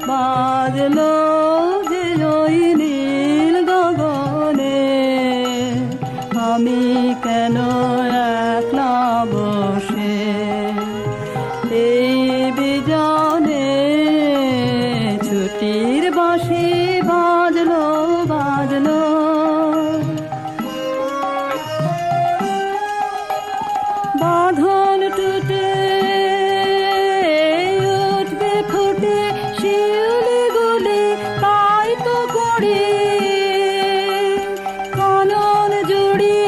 বাজলো যে ওই নীল গগনে, আমি কেন একলা বসে এই বিজনে, ছুটির বাঁশি বাজলো বাজলো। বাঁধন টুটে উঠবে ফুটে শিউলি গুলি, তাই তো করি কানন জুড়ি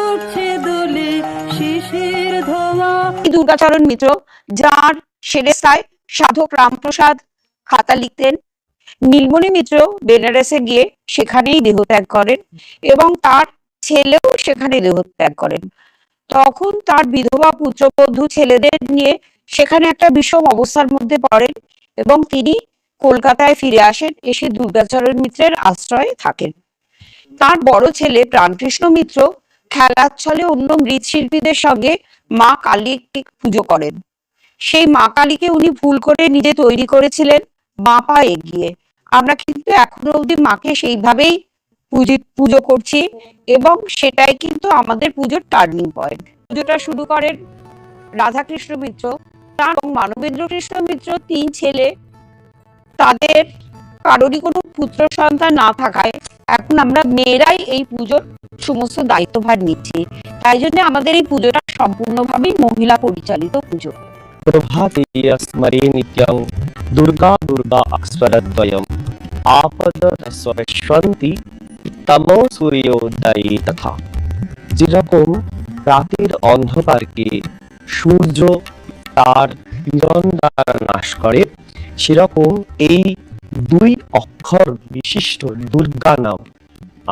উঠছে দুলি শিশির ধোয়া। দুর্গাচরণ মিত্র, যার সেরেস্তায় সাধক রামপ্রসাদ খাতা লিখতেন, নীলমণি মিত্র বেনারসে গিয়ে সেখানেই দেহত্যাগ করেন এবং তার ছেলেও সেখানে দেহত্যাগ করেন। তখন তার বিধবা পুত্রবধূ ছেলেদের নিয়ে সেখানে একটা বিষম অবস্থার মধ্যে পড়েন এবং তিনি কলকাতায় ফিরে আসেন, এসে দুর্গাচরণ মিত্রের আশ্রয়ে থাকেন। তার বড় ছেলে প্রাণকৃষ্ণ মিত্র খেলার ছলে অন্য মৃৎশিল্পীদের সঙ্গে মা কালীকে পুজো করেন। সেই মা কালীকে উনি ভুল করে নিজে তৈরি করেছিলেন বাঁ পা এগিয়ে। আমরা কিন্তু এখনো অবধি মাকে সেইভাবেই পুজো করছি এবং সেটাই কিন্তু আমাদের পুজোর টার্নিং পয়েন্ট। পুজোটা শুরু করেন রাধাকৃষ্ণ মিত্র, তার মানবেন্দ্র কৃষ্ণ মিত্র, 3 ছেলে। তাদের কারোরই কোনো পুত্র সন্তান না থাকায় এখন আমরা মেয়েরাই এই পুজোর সমস্ত দায়িত্বভার নিচ্ছি। তাই জন্য আমাদের এই পুজোটা সম্পূর্ণভাবেই মহিলা পরিচালিত পুজো। প্রভাতে স্মরে নিত্যং দুর্গা দুর্গা অক্ষরদ্বয়ম আপদ স্বরস্বন্তি তমো সূর্যোদয়ে তথা। যেরকম রাতের অন্ধকারকে সূর্য তার কিরণ দ্বারা নাশ করে, সেরকম এই 2 অক্ষর বিশিষ্ট দুর্গা নাম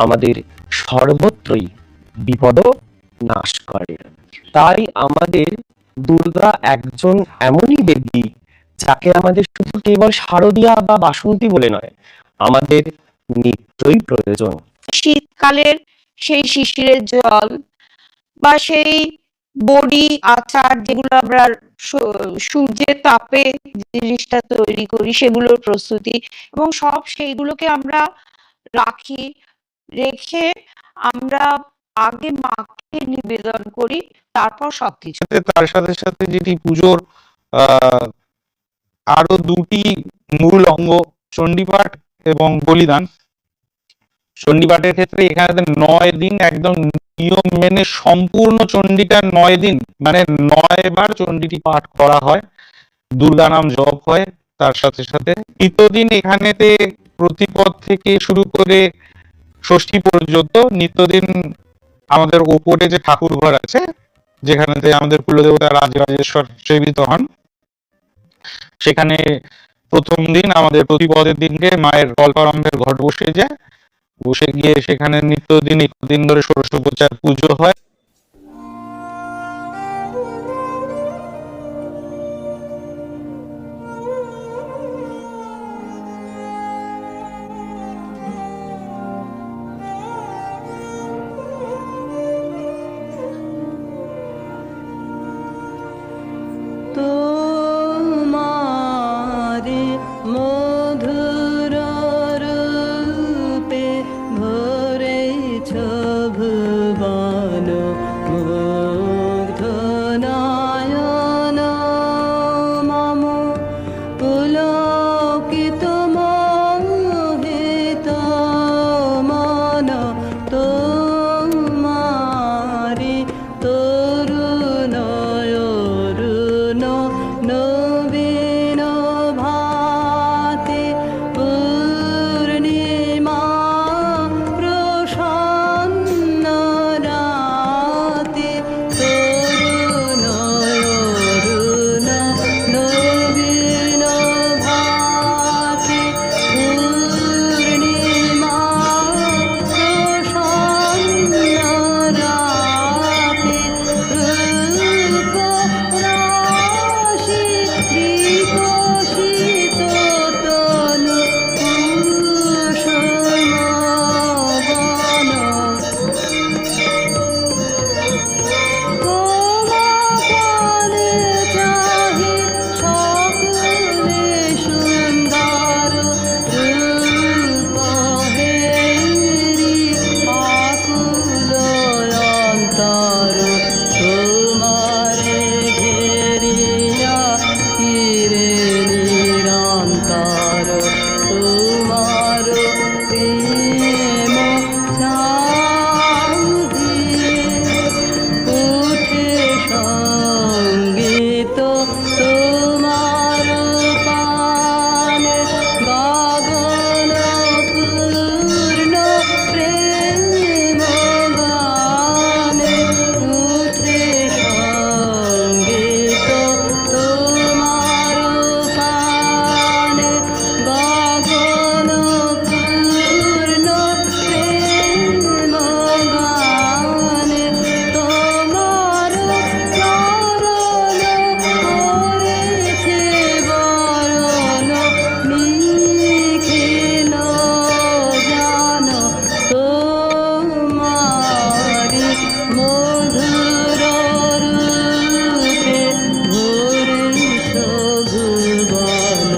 আমাদের সর্বত্রই বিপদ নাশ করে। তাই আমাদের দুর্গা একজন এমনই দেবী যাকে আমাদের শুধু কেবল শারদীয়া বা বাসন্তী বলে নয়, আমাদের নিত্যই প্রয়োজন। শীতকালের সেই শিশিরের জল বা সেই বড়ি আচার যেগুলো আমরা সূর্যের তাপে জিনিসটা তৈরি করি, সেগুলোর প্রস্তুতি এবং সব সেইগুলোকে আমরা রাখি, রেখে আমরা আগে মাকে নিবেদন করি, তারপর সবকিছু। তার সাথে সাথে যেটি পুজোর আরো 2টি মূল অঙ্গ, চণ্ডীপাঠ এবং বলিদান। চণ্ডীপাঠের ক্ষেত্রে এখানে 9 দিন একদম নিয়ম মেনে সম্পূর্ণ চণ্ডীটা 9 দিন মানে 9 বার চণ্ডীটি পাঠ করা হয়, দুর্গা নাম জপ হয়। তার সাথে সাথে নিত্যদিন এখানেতে প্রতিপদ থেকে শুরু করে ষষ্ঠী পর্যন্ত নিত্যদিন আমাদের ওপরে যে ঠাকুর ঘর আছে, যেখানেতে আমাদের কুলদেবতা রাজরাজেশ্বর সেবিত হন, সেখানে প্রথম দিন আমাদের প্রতিপদের দিনকে মায়ের কল্পারম্ভের ঘট বসে যায়। বসে গিয়ে সেখানে নিত্যদিন 1 দিন ধরে ষোড়শোপচার পুজো হয়। তোমারে মধুর রূপে ভরেছ ভুবন, তোমার প্রেম চাঁদিয়ে উঠে সঙ্গীত তোমার পানে গগন পূর্ণ প্রেম গানে উঠে সঙ্গীত তোমার পানে গগন পূর্ণ প্রেম গানে তোমার চরণ করেছে বরণ নিখিল জান তোমারি মধুর রূপে ভরে ভুবন